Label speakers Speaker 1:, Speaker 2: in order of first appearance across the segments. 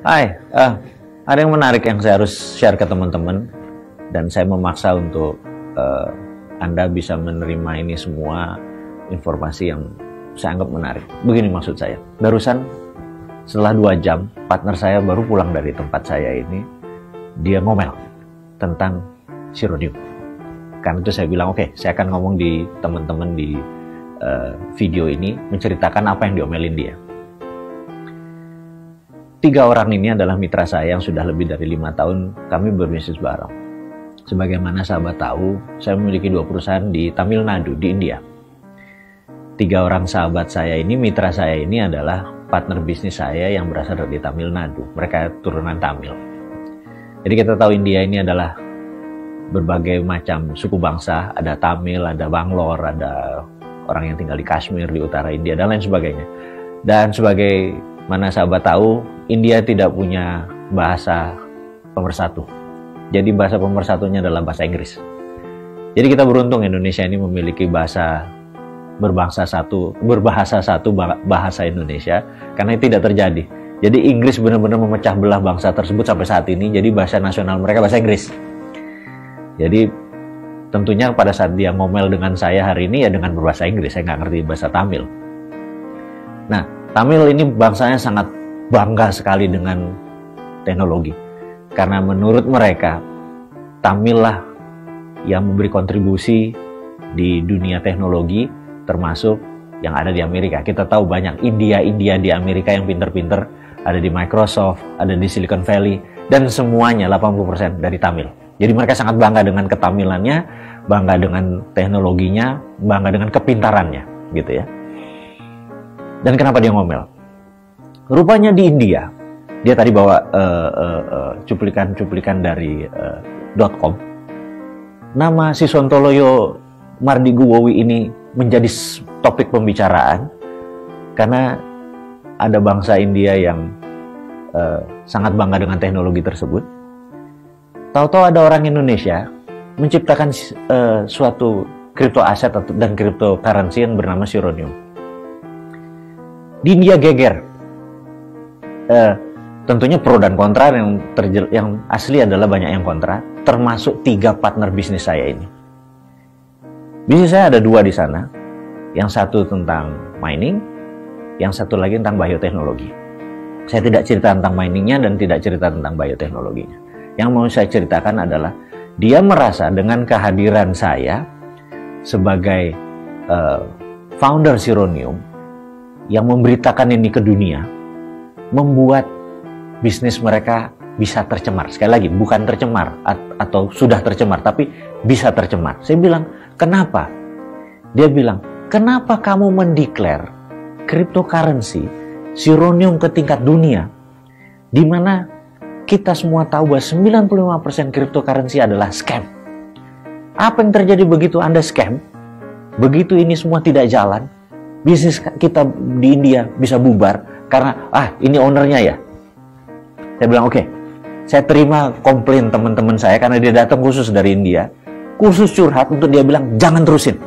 Speaker 1: Hai, ada yang menarik yang saya harus share ke teman-teman dan saya memaksa untuk Anda bisa menerima ini semua informasi yang saya anggap menarik. Begini maksud saya, barusan setelah 2 jam partner saya baru pulang dari tempat saya ini, dia ngomel tentang Sironium. Karena itu saya bilang oke, saya akan ngomong di teman-teman di video ini menceritakan apa yang diomelin dia. 3 orang ini adalah mitra saya yang sudah lebih dari 5 tahun kami berbisnis bareng. Sebagaimana sahabat tahu, saya memiliki 2 perusahaan di Tamil Nadu, di India. 3 orang sahabat saya ini, mitra saya ini adalah partner bisnis saya yang berasal dari Tamil Nadu. Mereka turunan Tamil. Jadi kita tahu India ini adalah berbagai macam suku bangsa. Ada Tamil, ada Bangalore, ada orang yang tinggal di Kashmir, di utara India, dan lain sebagainya. Dan sebagai mana sahabat tahu, India tidak punya bahasa pemersatu. Jadi bahasa pemersatunya adalah bahasa Inggris. Jadi kita beruntung Indonesia ini memiliki bahasa berbahasa satu bahasa Indonesia, karena itu tidak terjadi. Jadi Inggris benar-benar memecah belah bangsa tersebut sampai saat ini. Jadi bahasa nasional mereka bahasa Inggris. Jadi tentunya pada saat dia ngomel dengan saya hari ini ya dengan berbahasa Inggris. Saya nggak ngerti bahasa Tamil. Nah, Tamil ini bangsanya sangat bangga sekali dengan teknologi. Karena menurut mereka, Tamil lah yang memberi kontribusi di dunia teknologi, termasuk yang ada di Amerika. Kita tahu banyak India di Amerika yang pinter-pinter, ada di Microsoft, ada di Silicon Valley, dan semuanya 80% dari Tamil. Jadi mereka sangat bangga dengan ketamilannya, bangga dengan teknologinya, bangga dengan kepintarannya, gitu ya. Dan kenapa dia ngomel? Rupanya di India, dia tadi bawa cuplikan-cuplikan dari .com. Nama si Sontoloyo Mardiguwowi ini menjadi topik pembicaraan karena ada bangsa India yang sangat bangga dengan teknologi tersebut. Tahu-tahu ada orang Indonesia menciptakan suatu crypto aset dan cryptocurrency yang bernama Sironium. Di India geger. Tentunya pro dan kontra, yang asli adalah banyak yang kontra, termasuk 3 partner bisnis saya ini. Bisnis saya ada 2 di sana, yang satu tentang mining, yang satu lagi tentang bioteknologi. Saya tidak cerita tentang miningnya dan tidak cerita tentang bioteknologinya. Yang mau saya ceritakan adalah dia merasa dengan kehadiran saya sebagai founder Sironium yang memberitakan ini ke dunia, membuat bisnis mereka bisa tercemar. Sekali lagi, bukan tercemar atau sudah tercemar, tapi bisa tercemar. Saya bilang, kenapa? Dia bilang, kenapa kamu mendeklar cryptocurrency Sironium ke tingkat dunia, di mana kita semua tahu bahwa 95% cryptocurrency adalah scam. Apa yang terjadi begitu Anda scam? Begitu ini semua tidak jalan, bisnis kita di India bisa bubar karena ini ownernya ya. Saya bilang oke, saya terima komplain teman-teman saya karena dia datang khusus dari India, khusus curhat untuk dia bilang jangan terusin,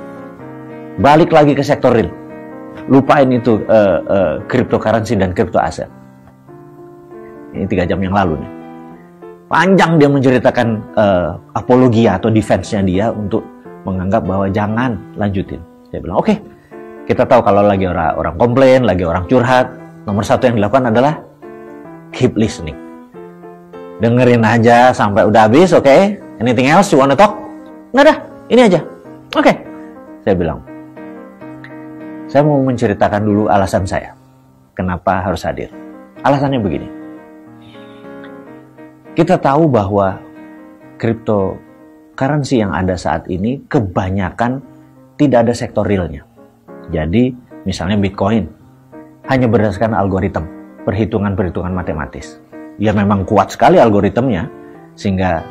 Speaker 1: balik lagi ke sektor real, lupain itu cryptocurrency dan crypto aset. Ini 3 jam yang lalu nih, panjang dia menceritakan apologia atau defense-nya dia untuk menganggap bahwa jangan lanjutin. Saya bilang oke. Kita tahu kalau lagi orang komplain, lagi orang curhat, nomor 1 yang dilakukan adalah keep listening. Dengerin aja sampai udah habis, oke? Anything else you wanna talk? Nggak dah, ini aja. Oke. Saya bilang, saya mau menceritakan dulu alasan saya. Kenapa harus hadir? Alasannya begini. Kita tahu bahwa cryptocurrency yang ada saat ini kebanyakan tidak ada sektor realnya. Jadi, misalnya Bitcoin, hanya berdasarkan algoritma, perhitungan-perhitungan matematis. Ya memang kuat sekali algoritmnya, sehingga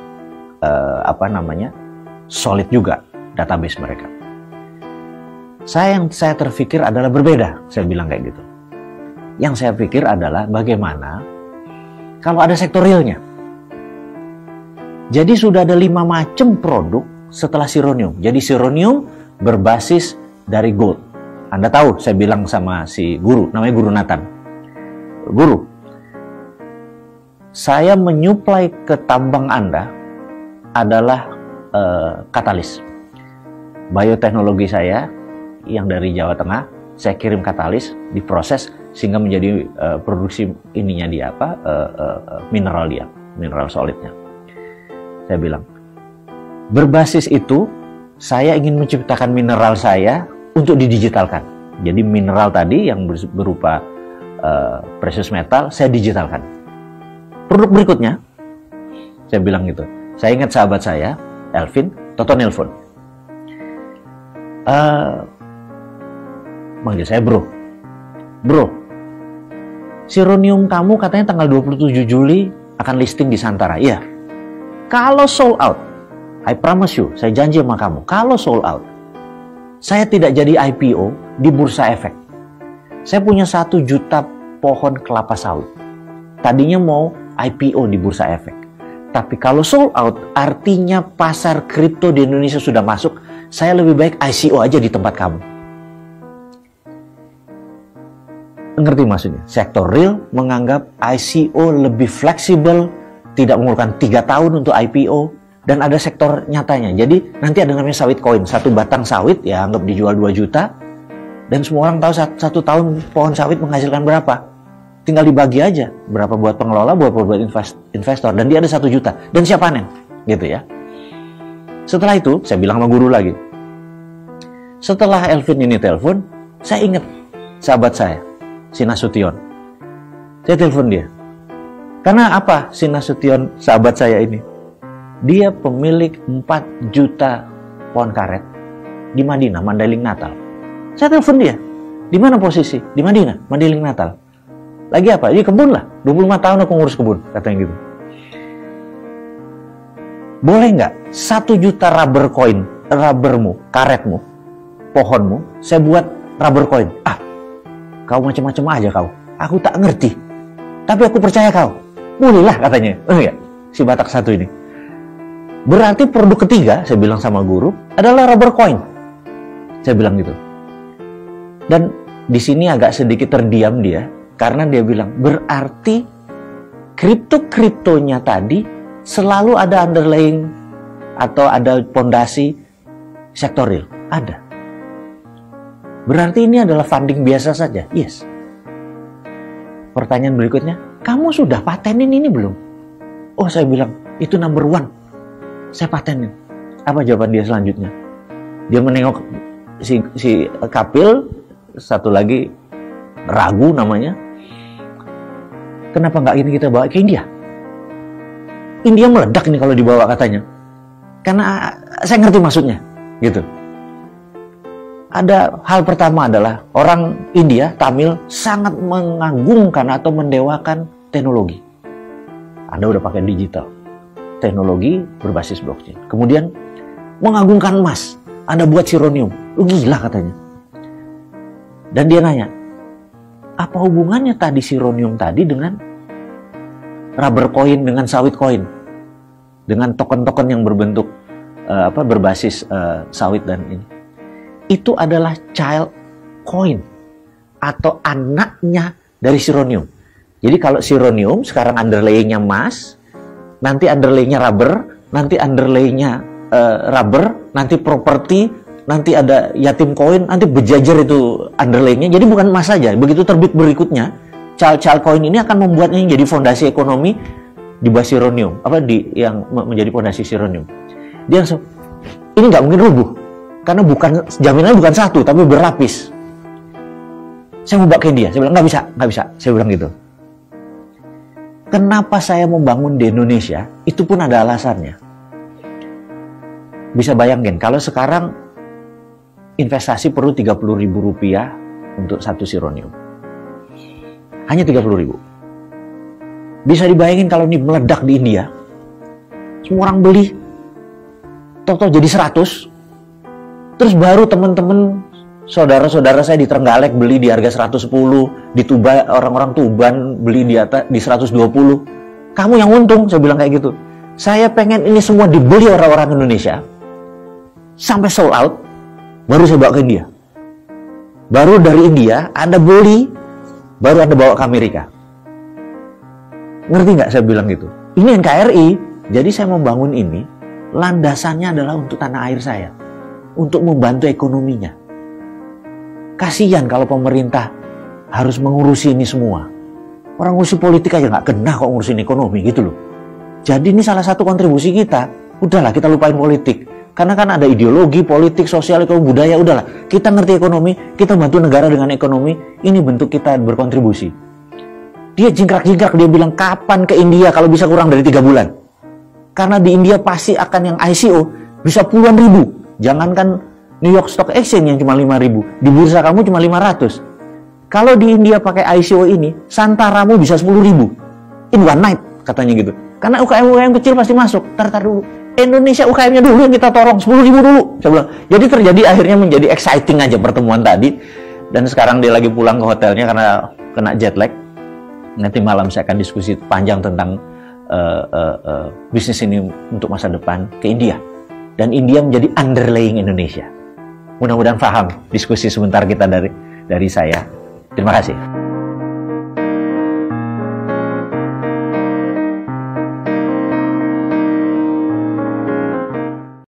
Speaker 1: solid juga database mereka. Yang saya terpikir adalah berbeda, saya bilang kayak gitu. Yang saya pikir adalah bagaimana kalau ada sektor realnya. Jadi sudah ada 5 macam produk setelah Sironium. Jadi Sironium berbasis dari gold. Anda tahu, saya bilang sama si guru, namanya Guru Nathan. Guru, saya menyuplai ke tambang Anda adalah katalis. Bioteknologi saya yang dari Jawa Tengah, saya kirim katalis, diproses sehingga menjadi produksi ininya dia mineral solidnya. Saya bilang, berbasis itu saya ingin menciptakan mineral saya untuk didigitalkan. Jadi mineral tadi yang berupa precious metal saya digitalkan. Produk berikutnya, saya bilang gitu. Saya ingat sahabat saya, Elvin, Toto nelpon. Manggil saya bro, Sironium kamu katanya tanggal 27 Juli akan listing di Santara. Iya. Kalau sold out, I promise you, saya janji sama kamu, kalau sold out, saya tidak jadi IPO di Bursa Efek. Saya punya 1 juta pohon kelapa sawit. Tadinya mau IPO di Bursa Efek. Tapi kalau sold out, artinya pasar kripto di Indonesia sudah masuk. Saya lebih baik ICO aja di tempat kamu. Ngerti maksudnya? Sektor real menganggap ICO lebih fleksibel, tidak memerlukan 3 tahun untuk IPO, dan ada sektor nyatanya. Jadi nanti ada namanya sawit koin, 1 batang sawit ya anggap dijual 2 juta, dan semua orang tahu 1 tahun pohon sawit menghasilkan berapa. Tinggal dibagi aja, berapa buat pengelola, berapa buat investor, dan dia ada 1 juta, dan siap panen, gitu ya. Setelah itu, saya bilang sama guru lagi. Setelah Elvin ini telepon, saya ingat sahabat saya, si Nasution. Saya telepon dia. Karena apa si Nasution sahabat saya ini? Dia pemilik 4 juta pohon karet di Madinah, Mandailing Natal. Saya telepon dia. Di mana posisi? Di Madinah, Mandailing Natal. Lagi apa? Di kebun lah. 25 tahun aku ngurus kebun, katanya gitu. Boleh nggak 1 juta rubber coin, rubbermu, karetmu, pohonmu, saya buat rubber coin. Kau macam-macam aja kau. Aku tak ngerti. Tapi aku percaya kau. Bolehlah katanya. Ya, si Batak satu ini. Berarti produk ketiga, saya bilang sama guru, adalah rubber coin. Saya bilang gitu. Dan di sini agak sedikit terdiam dia, karena dia bilang, berarti kripto-kriptonya tadi selalu ada underlying atau ada pondasi sektor real. Ada. Berarti ini adalah funding biasa saja. Yes. Pertanyaan berikutnya, kamu sudah patenin ini belum? Oh, saya bilang, itu number 1. Saya patenin. Apa jawaban dia selanjutnya? Dia menengok si Kapil, satu lagi ragu namanya. Kenapa nggak ini kita bawa ke India? India meledak ini kalau dibawa katanya. Karena saya ngerti maksudnya, gitu. Ada hal pertama adalah orang India, Tamil, sangat mengagungkan atau mendewakan teknologi. Anda udah pakai digital, teknologi berbasis blockchain. Kemudian mengagungkan emas, Anda buat sironium, lu gila katanya. Dan dia nanya, apa hubungannya tadi sironium tadi dengan rubber coin, dengan sawit coin, dengan token-token yang berbentuk berbasis sawit dan ini? Itu adalah child coin atau anaknya dari sironium. Jadi kalau sironium sekarang underlayingnya emas, nanti underlayingnya rubber, nanti underlayingnya rubber, nanti properti, nanti ada yatim coin, nanti berjajar itu underlayingnya. Jadi bukan emas saja. Begitu terbit berikutnya, child coin ini akan membuatnya jadi fondasi ekonomi di bawah sironium, yang menjadi fondasi sironium. Dia langsung, ini nggak mungkin rubuh. Karena jaminannya bukan 1, tapi berlapis. Saya mau bawa ke India. Saya bilang, nggak bisa. Saya bilang gitu. Kenapa saya membangun di Indonesia? Itu pun ada alasannya. Bisa bayangin, kalau sekarang investasi perlu Rp30.000 untuk 1 sironium. Hanya 30.000. Bisa dibayangin kalau ini meledak di India. Semua orang beli. Total jadi 100. Terus baru teman-teman, saudara-saudara saya di Trenggalek beli di harga 110, di Tuban, orang-orang Tuban beli di atas di 120. Kamu yang untung, saya bilang kayak gitu. Saya pengen ini semua dibeli orang-orang Indonesia sampai sold out, baru saya bawa ke India. Baru dari India Anda beli, baru Anda bawa ke Amerika. Ngerti nggak saya bilang gitu? Ini NKRI, jadi saya membangun ini, landasannya adalah untuk tanah air saya. Untuk membantu ekonominya. Kasihan kalau pemerintah harus mengurusi ini semua. Orang ngurusi politik aja nggak kena kok ngurusin ekonomi gitu loh. Jadi ini salah satu kontribusi kita. Udahlah kita lupain politik. Karena kan ada ideologi, politik, sosial, ekonomi, budaya. Udahlah kita ngerti ekonomi, kita bantu negara dengan ekonomi. Ini bentuk kita berkontribusi. Dia jingkrak-jingkrak, dia bilang kapan ke India kalau bisa kurang dari 3 bulan. Karena di India pasti akan yang ICO bisa puluhan ribu. Jangankan New York Stock Exchange yang cuma 5.000. Di bursa kamu cuma 500. Kalau di India pakai ICO ini, Santaramu bisa 10.000. In one night, katanya gitu. Karena UKM-UKM kecil pasti masuk. Tar dulu. Indonesia UKM-nya dulu yang kita torong, 10.000 dulu. Saya bilang. Jadi terjadi akhirnya menjadi exciting aja pertemuan tadi. Dan sekarang dia lagi pulang ke hotelnya karena kena jet lag. Nanti malam saya akan diskusi panjang tentang bisnis ini untuk masa depan ke India. Dan India menjadi underlying Indonesia. Mudah-mudahan paham diskusi sebentar kita dari saya. Terima kasih.